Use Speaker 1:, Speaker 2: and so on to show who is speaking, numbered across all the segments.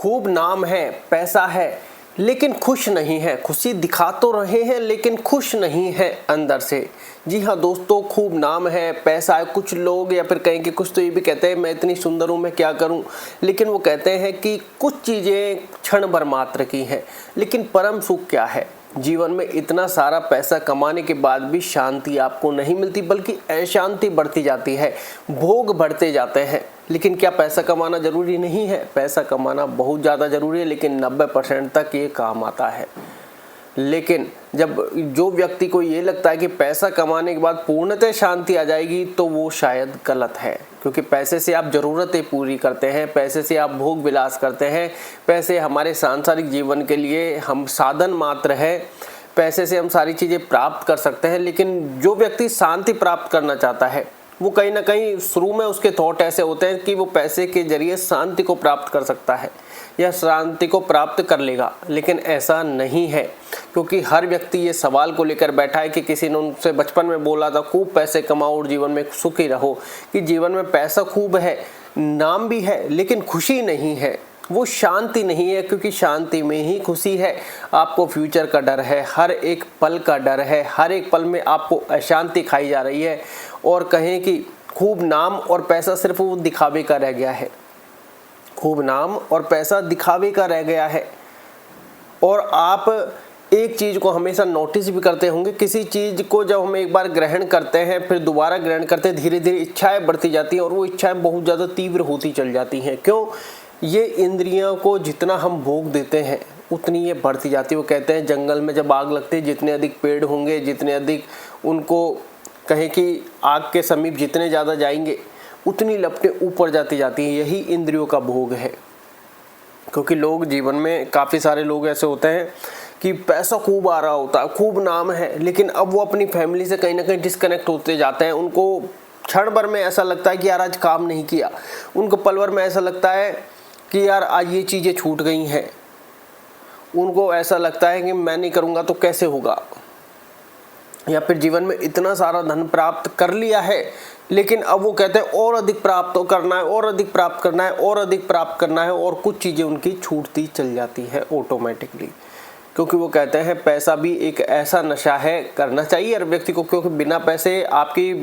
Speaker 1: खूब नाम है, पैसा है, लेकिन खुश नहीं है। खुशी दिखा तो रहे हैं लेकिन खुश नहीं है अंदर से। जी हाँ दोस्तों, खूब नाम है, पैसा है। कुछ लोग या फिर कहें कि कुछ तो ये भी कहते हैं मैं इतनी सुंदर हूँ, मैं क्या करूँ। लेकिन वो कहते हैं कि कुछ चीज़ें क्षण भर मात्र की हैं, लेकिन परम सुख क्या है। जीवन में इतना सारा पैसा कमाने के बाद भी शांति आपको नहीं मिलती, बल्कि अशांति बढ़ती जाती है, भोग बढ़ते जाते हैं। लेकिन क्या पैसा कमाना ज़रूरी नहीं है? पैसा कमाना बहुत ज़्यादा ज़रूरी है, लेकिन 90% तक ये काम आता है। लेकिन जब जो व्यक्ति को ये लगता है कि पैसा कमाने के बाद पूर्णतः शांति आ जाएगी, तो वो शायद गलत है। क्योंकि पैसे से आप ज़रूरतें पूरी करते हैं, पैसे से आप भोग विलास करते हैं, पैसे हमारे सांसारिक जीवन के लिए हम साधन मात्र है। पैसे से हम सारी चीज़ें प्राप्त कर सकते हैं, लेकिन जो व्यक्ति शांति प्राप्त करना चाहता है, वो कहीं ना कहीं शुरू में उसके थॉट ऐसे होते हैं कि वो पैसे के जरिए शांति को प्राप्त कर सकता है या शांति को प्राप्त कर लेगा। लेकिन ऐसा नहीं है, क्योंकि हर व्यक्ति ये सवाल को लेकर बैठा है कि किसी ने उनसे बचपन में बोला था खूब पैसे कमाओ और जीवन में सुखी रहो, कि जीवन में पैसा खूब है, नाम भी है, लेकिन खुशी नहीं है, वो शांति नहीं है। क्योंकि शांति में ही खुशी है। आपको फ्यूचर का डर है, हर एक पल का डर है, हर एक पल में आपको अशांति खाई जा रही है। और कहें कि खूब नाम और पैसा सिर्फ वो दिखावे का रह गया है। खूब नाम और पैसा दिखावे का रह गया है। और आप एक चीज़ को हमेशा नोटिस भी करते होंगे, किसी चीज़ को जब हम एक बार ग्रहण करते हैं, फिर दोबारा ग्रहण करते हैं, धीरे धीरे इच्छाएं बढ़ती जाती हैं और वो इच्छाएं बहुत ज़्यादा तीव्र होती चल जाती हैं। क्यों? ये इंद्रियों को जितना हम भोग देते हैं उतनी ये बढ़ती जाती है। वो कहते हैं जंगल में जब आग लगती है, जितने अधिक पेड़ होंगे, जितने अधिक उनको कहें कि आग के समीप जितने ज़्यादा जाएंगे, उतनी लपटें ऊपर जाती जाती हैं। यही इंद्रियों का भोग है। क्योंकि लोग जीवन में काफ़ी सारे लोग ऐसे होते हैं कि पैसा खूब आ रहा होता है, खूब नाम है, लेकिन अब वो अपनी फैमिली से कहीं ना कहीं डिस्कनेक्ट होते जाते हैं। उनको क्षण भर में ऐसा लगता है कि यार आज काम नहीं किया। उनको पल भर में ऐसा लगता है कि यार आज ये चीज़ें छूट गई हैं। उनको ऐसा लगता है कि मैं नहीं करूँगा तो कैसे होगा। या फिर जीवन में इतना सारा धन प्राप्त कर लिया है, लेकिन अब वो कहते हैं और अधिक प्राप्त करना है, और अधिक प्राप्त करना है, और अधिक प्राप्त करना है, और कुछ चीज़ें उनकी छूटती चल जाती है ऑटोमेटिकली। क्योंकि वो कहते हैं पैसा भी एक ऐसा नशा है, करना चाहिए हर व्यक्ति को, क्योंकि बिना पैसे आपकी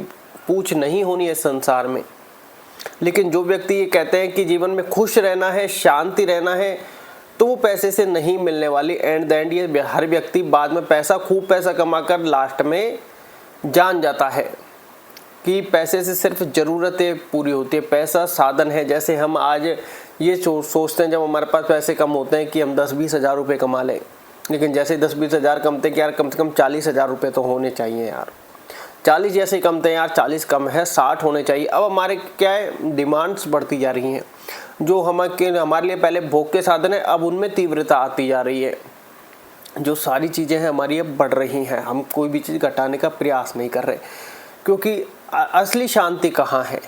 Speaker 1: पूछ नहीं होनी है संसार में। लेकिन जो व्यक्ति ये कहते हैं कि जीवन में खुश रहना है, शांति रहना है, तो वो पैसे से नहीं मिलने वाली। एंड द एंड ये हर व्यक्ति बाद में पैसा खूब पैसा कमाकर लास्ट में जान जाता है कि पैसे से सिर्फ ज़रूरतें पूरी होती है। पैसा साधन है। जैसे हम आज ये सोचते हैं जब हमारे पास पैसे कम होते हैं कि हम 10-20 हज़ार रुपये कमा लें, लेकिन जैसे 10-20 हज़ार कमते हैं कि यार कम से कम 40 हज़ार रुपये तो होने चाहिए यार। 40 जैसे कमते हैं यार, 40 कम है, 60 होने चाहिए। अब हमारे क्या है, डिमांड्स बढ़ती जा रही हैं। जो हमारे लिए पहले भोग के साधन है, अब उनमें तीव्रता आती जा रही है। जो सारी चीज़ें हैं हमारी अब बढ़ रही हैं। हम कोई भी चीज़ घटाने का प्रयास नहीं कर रहे, क्योंकि असली शांति कहाँ है,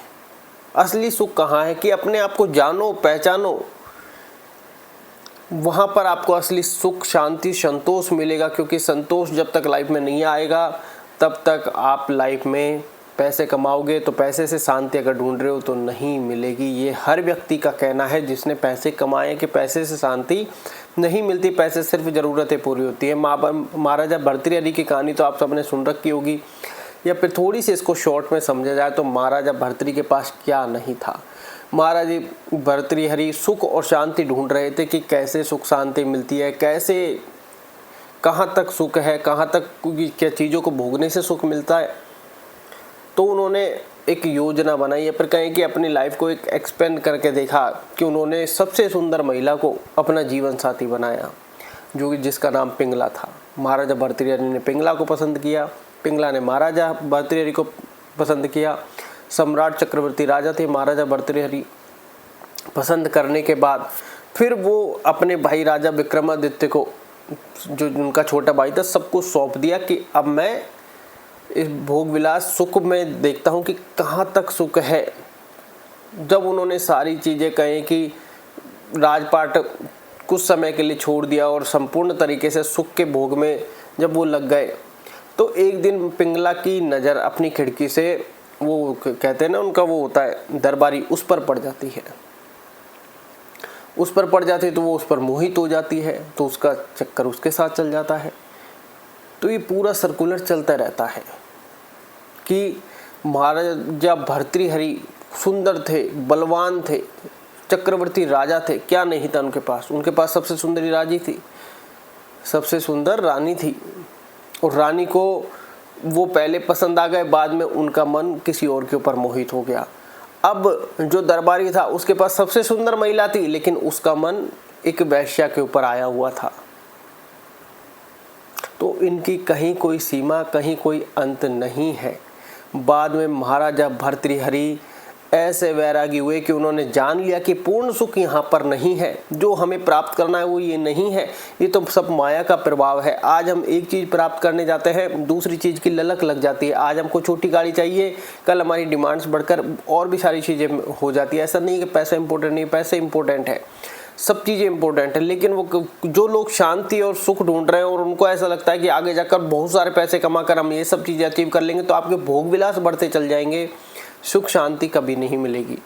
Speaker 1: असली सुख कहाँ है कि अपने आप को जानो, पहचानो। वहाँ पर आपको असली सुख, शांति, संतोष मिलेगा। क्योंकि संतोष जब तक लाइफ में नहीं आएगा, तब तक आप लाइफ में पैसे कमाओगे तो पैसे से शांति अगर ढूंढ रहे हो तो नहीं मिलेगी। ये हर व्यक्ति का कहना है जिसने पैसे कमाए कि पैसे से शांति नहीं मिलती, पैसे सिर्फ ज़रूरतें पूरी होती है। महाराजा भर्तृहरि की कहानी तो आप सबने सुन रखी होगी, या फिर थोड़ी सी इसको शॉर्ट में समझा जाए तो महाराजा भर्तृहरि के पास क्या नहीं था। महाराजा भर्तृहरि सुख और शांति ढूंढ रहे थे कि कैसे सुख शांति मिलती है, कैसे कहाँ तक सुख है, कहाँ तक क्या चीज़ों को भोगने से सुख मिलता है। तो उन्होंने एक योजना बनाई, या फिर कहें कि अपनी लाइफ को एक एक्सपेंड करके देखा कि उन्होंने सबसे सुंदर महिला को अपना जीवन साथी बनाया, जो कि जिसका नाम पिंगला था। महाराजा भर्तृहरि ने पिंगला को पसंद किया, पिंगला ने महाराजा भर्तृहरि को पसंद किया। सम्राट चक्रवर्ती राजा थे महाराजा भर्तृहरि। पसंद करने के बाद फिर वो अपने भाई राजा विक्रमादित्य को, जो उनका छोटा भाई था, सबको सौंप दिया कि अब मैं इस भोग विलास सुख में देखता हूँ कि कहाँ तक सुख है। जब उन्होंने सारी चीज़ें कहें कि राजपाट कुछ समय के लिए छोड़ दिया और संपूर्ण तरीके से सुख के भोग में जब वो लग गए, तो एक दिन पिंगला की नज़र अपनी खिड़की से, वो कहते हैं ना उनका वो होता है दरबारी, उस पर पड़ जाती है। उस पर पड़ जाती है तो वो उस पर मोहित हो जाती है, तो उसका चक्कर उसके साथ चल जाता है। तो ये पूरा सर्कुलर चलता रहता है कि महाराजा भर्तृहरि सुंदर थे, बलवान थे, चक्रवर्ती राजा थे, क्या नहीं था उनके पास। उनके पास सबसे सुंदरी रानी थी, सबसे सुंदर रानी थी, और रानी को वो पहले पसंद आ गए, बाद में उनका मन किसी और के ऊपर मोहित हो गया। अब जो दरबारी था उसके पास सबसे सुंदर महिला थी, लेकिन उसका मन एक वेश्या के ऊपर आया हुआ था। तो इनकी कहीं कोई सीमा, कहीं कोई अंत नहीं है। बाद में महाराजा भर्तृहरि ऐसे वैरागी हुए कि उन्होंने जान लिया कि पूर्ण सुख यहाँ पर नहीं है, जो हमें प्राप्त करना है वो ये नहीं है, ये तो सब माया का प्रभाव है। आज हम एक चीज़ प्राप्त करने जाते हैं, दूसरी चीज़ की ललक लग जाती है। आज हमको छोटी गाड़ी चाहिए, कल हमारी डिमांड्स बढ़कर और भी सारी चीज़ें हो जाती है। ऐसा नहीं कि पैसा इंपॉर्टेंट नहीं, पैसे इंपॉर्टेंट है, सब चीज़ें इंपॉर्टेंट है, लेकिन वो जो लोग शांति और सुख ढूंढ रहे हैं और उनको ऐसा लगता है कि आगे जाकर बहुत सारे पैसे कमा कर हम ये सब चीज़ें अचीव कर लेंगे, तो आपके भोग विलास बढ़ते चल जाएंगे, सुख शांति कभी नहीं मिलेगी।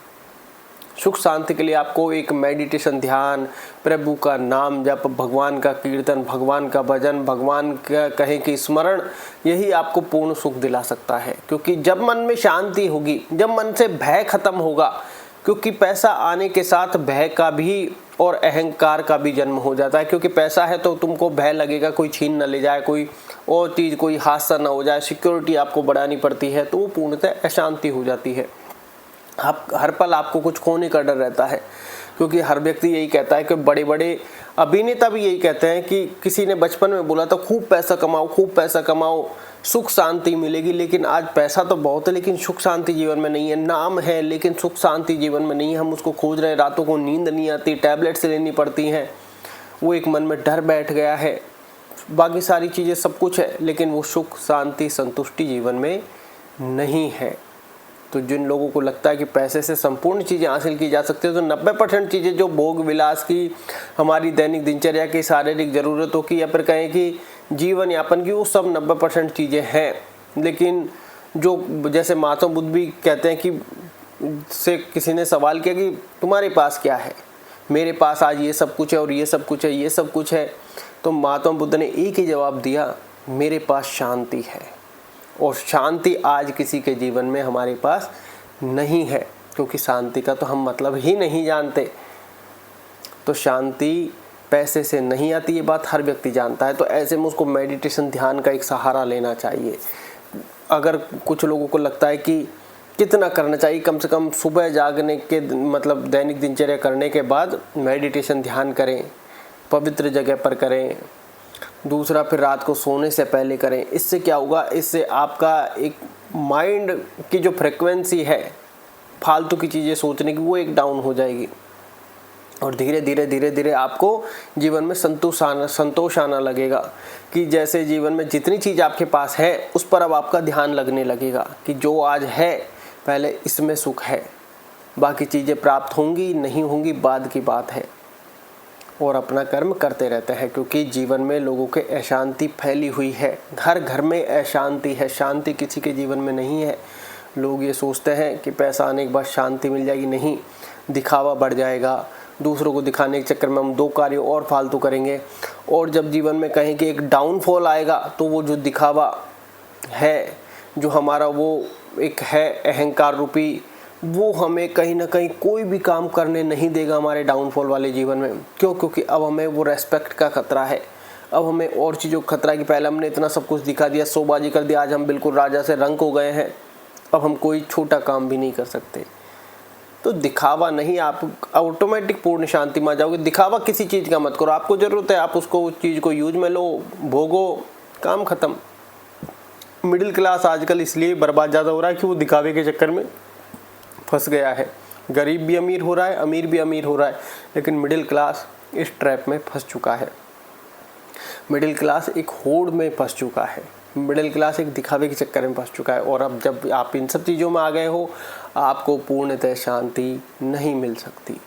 Speaker 1: सुख शांति के लिए आपको एक मेडिटेशन, ध्यान, प्रभु का नाम जप, भगवान का कीर्तन, भगवान का भजन, भगवान का कहें कि स्मरण, यही आपको पूर्ण सुख दिला सकता है। क्योंकि जब मन में शांति होगी, जब मन से भय खत्म होगा, क्योंकि पैसा आने के साथ भय का भी और अहंकार का भी जन्म हो जाता है। क्योंकि पैसा है तो तुमको भय लगेगा कोई छीन न ले जाए, कोई और चीज़, कोई हादसा ना हो जाए, सिक्योरिटी आपको बढ़ानी पड़ती है, तो वो पूर्णतः अशांति हो जाती है। आप हर पल आपको कुछ खोने का डर रहता है। क्योंकि हर व्यक्ति यही कहता है कि बड़े बड़े अभिनेता भी यही कहते हैं कि किसी ने बचपन में बोला था खूब पैसा कमाओ, खूब पैसा कमाओ, सुख शांति मिलेगी। लेकिन आज पैसा तो बहुत है, लेकिन सुख शांति जीवन में नहीं है। नाम है लेकिन सुख शांति जीवन में नहीं है। हम उसको खोज रहे हैं, रातों को नींद नहीं आती, टैबलेट्स लेनी पड़ती हैं, वो एक मन में डर बैठ गया है। बाकी सारी चीज़ें सब कुछ है, लेकिन वो सुख शांति संतुष्टि जीवन में नहीं है। तो जिन लोगों को लगता है कि पैसे से संपूर्ण चीज़ें हासिल की जा सकती है, तो 90% चीज़ें जो भोग विलास की, हमारी दैनिक दिनचर्या की, शारीरिक ज़रूरतों की, या फिर कहें कि जीवन यापन की, वो सब 90% चीज़ें हैं। लेकिन जो जैसे महात्मा बुद्ध भी कहते हैं कि से किसी ने सवाल किया कि तुम्हारे पास क्या है, मेरे पास आज ये सब कुछ है और ये सब कुछ है, ये सब कुछ है। तो महात्मा बुद्ध ने एक ही जवाब दिया, मेरे पास शांति है। और शांति आज किसी के जीवन में हमारे पास नहीं है, क्योंकि शांति का तो हम मतलब ही नहीं जानते। तो शांति पैसे से नहीं आती, ये बात हर व्यक्ति जानता है। तो ऐसे में उसको मेडिटेशन, ध्यान का एक सहारा लेना चाहिए। अगर कुछ लोगों को लगता है कि कितना करना चाहिए, कम से कम सुबह जागने के मतलब दैनिक दिनचर्या करने के बाद मेडिटेशन, ध्यान करें, पवित्र जगह पर करें। दूसरा, फिर रात को सोने से पहले करें। इससे क्या होगा, इससे आपका एक माइंड की जो फ्रिक्वेंसी है फालतू की चीज़ें सोचने की, वो एक डाउन हो जाएगी, और धीरे धीरे आपको जीवन में संतोष आना लगेगा। कि जैसे जीवन में जितनी चीज़ आपके पास है उस पर अब आपका ध्यान लगने लगेगा कि जो आज है पहले इसमें सुख है, बाकी चीज़ें प्राप्त होंगी नहीं होंगी बाद की बात है। और अपना कर्म करते रहते हैं, क्योंकि जीवन में लोगों के अशांति फैली हुई है, घर घर में अशांति है, शांति किसी के जीवन में नहीं है। लोग ये सोचते हैं कि पैसा आने के बाद शांति मिल जाएगी, नहीं, दिखावा बढ़ जाएगा। दूसरों को दिखाने के चक्कर में हम 2 कार्य और फालतू करेंगे, और जब जीवन में कहें कि एक डाउनफॉल आएगा, तो वो जो दिखावा है, जो हमारा वो एक है अहंकार रूपी, वो हमें कहीं ना कहीं कोई भी काम करने नहीं देगा हमारे डाउनफॉल वाले जीवन में। क्यों? क्योंकि अब हमें वो रेस्पेक्ट का खतरा है, अब हमें और चीज़ों का खतरा है कि पहले हमने इतना सब कुछ दिखा दिया, शोबाजी कर दिया, आज हम बिल्कुल राजा से रंक हो गए हैं, अब हम कोई छोटा काम भी नहीं कर सकते। तो दिखावा नहीं, आप ऑटोमेटिक पूर्ण शांति में आ जाओगे। दिखावा किसी चीज़ का मत करो, आपको ज़रूरत है आप उसको, उस चीज़ को यूज में लो, भोगो, काम ख़त्म। मिडिल क्लास आजकल इसलिए बर्बाद ज़्यादा हो रहा है कि वो दिखावे के चक्कर में फंस गया है। गरीब भी अमीर हो रहा है, अमीर भी अमीर हो रहा है, लेकिन मिडिल क्लास इस ट्रैप में फंस चुका है। मिडिल क्लास एक होड़ में फंस चुका है, मिडिल क्लास एक दिखावे के चक्कर में फंस चुका है। और अब जब आप इन सब चीज़ों में आ गए हो, आपको पूर्णतः शांति नहीं मिल सकती।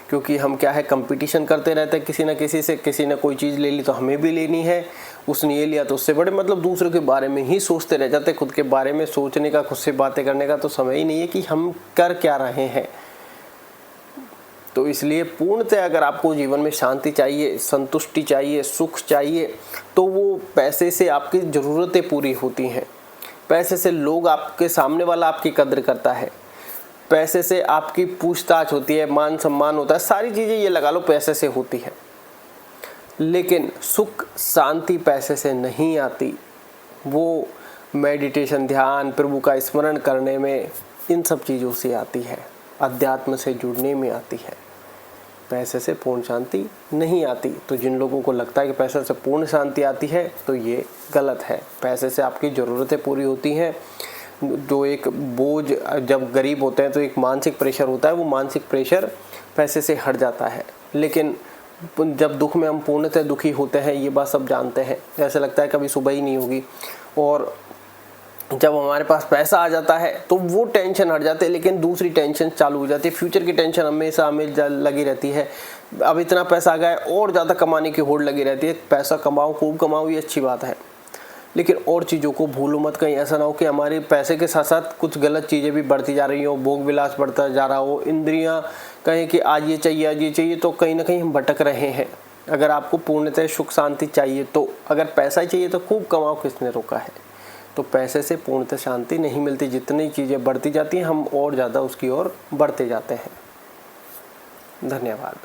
Speaker 1: क्योंकि हम क्या है, कंपटीशन करते रहते हैं किसी न किसी से। किसी ने कोई चीज़ ले ली तो हमें भी लेनी है, उसने ये लिया तो उससे बड़े, मतलब दूसरों के बारे में ही सोचते रह जाते। खुद के बारे में सोचने का, खुद से बातें करने का तो समय ही नहीं है कि हम कर क्या रहे हैं। तो इसलिए पूर्णतः अगर आपको जीवन में शांति चाहिए, संतुष्टि चाहिए, सुख चाहिए, तो वो पैसे से आपकी ज़रूरतें पूरी होती हैं। पैसे से लोग, आपके सामने वाला आपकी कद्र करता है, पैसे से आपकी पूछताछ होती है, मान सम्मान होता है, सारी चीज़ें ये लगा लो पैसे से होती है। लेकिन सुख शांति पैसे से नहीं आती, वो मेडिटेशन, ध्यान, प्रभु का स्मरण करने में, इन सब चीज़ों से आती है, अध्यात्म से जुड़ने में आती है। पैसे से पूर्ण शांति नहीं आती। तो जिन लोगों को लगता है कि पैसे से पूर्ण शांति आती है, तो ये गलत है। पैसे से आपकी ज़रूरतें पूरी होती हैं। जो एक बोझ, जब गरीब होते हैं तो एक मानसिक प्रेशर होता है, वो मानसिक प्रेशर पैसे से हट जाता है। लेकिन जब दुख में हम पूर्णतः दुखी होते हैं, ये बात सब जानते हैं, ऐसा लगता है कभी सुबह ही नहीं होगी। और जब हमारे पास पैसा आ जाता है तो वो टेंशन हट जाती है, लेकिन दूसरी टेंशन चालू हो जाती है। फ्यूचर की टेंशन हमेशा हमें लगी रहती है। अब इतना पैसा आ गया है, और ज़्यादा कमाने की होड़ लगी रहती है। पैसा कमाओ, खूब कमाओ, ये अच्छी बात है, लेकिन और चीज़ों को भूलो मत। कहीं ऐसा ना हो कि हमारे पैसे के साथ साथ कुछ गलत चीज़ें भी बढ़ती जा रही हो, भोग विलास बढ़ता जा रहा हो, इंद्रियां कहें कि आज ये चाहिए, आज ये चाहिए, तो कहीं ना कहीं हम भटक रहे हैं। अगर आपको पूर्णतः सुख शांति चाहिए, तो अगर पैसा ही चाहिए तो खूब कमाओ, किसने रोका है। तो पैसे से पूर्णतः शांति नहीं मिलती। जितनी चीज़ें बढ़ती जाती हैं, हम और ज़्यादा उसकी ओर बढ़ते जाते हैं। धन्यवाद।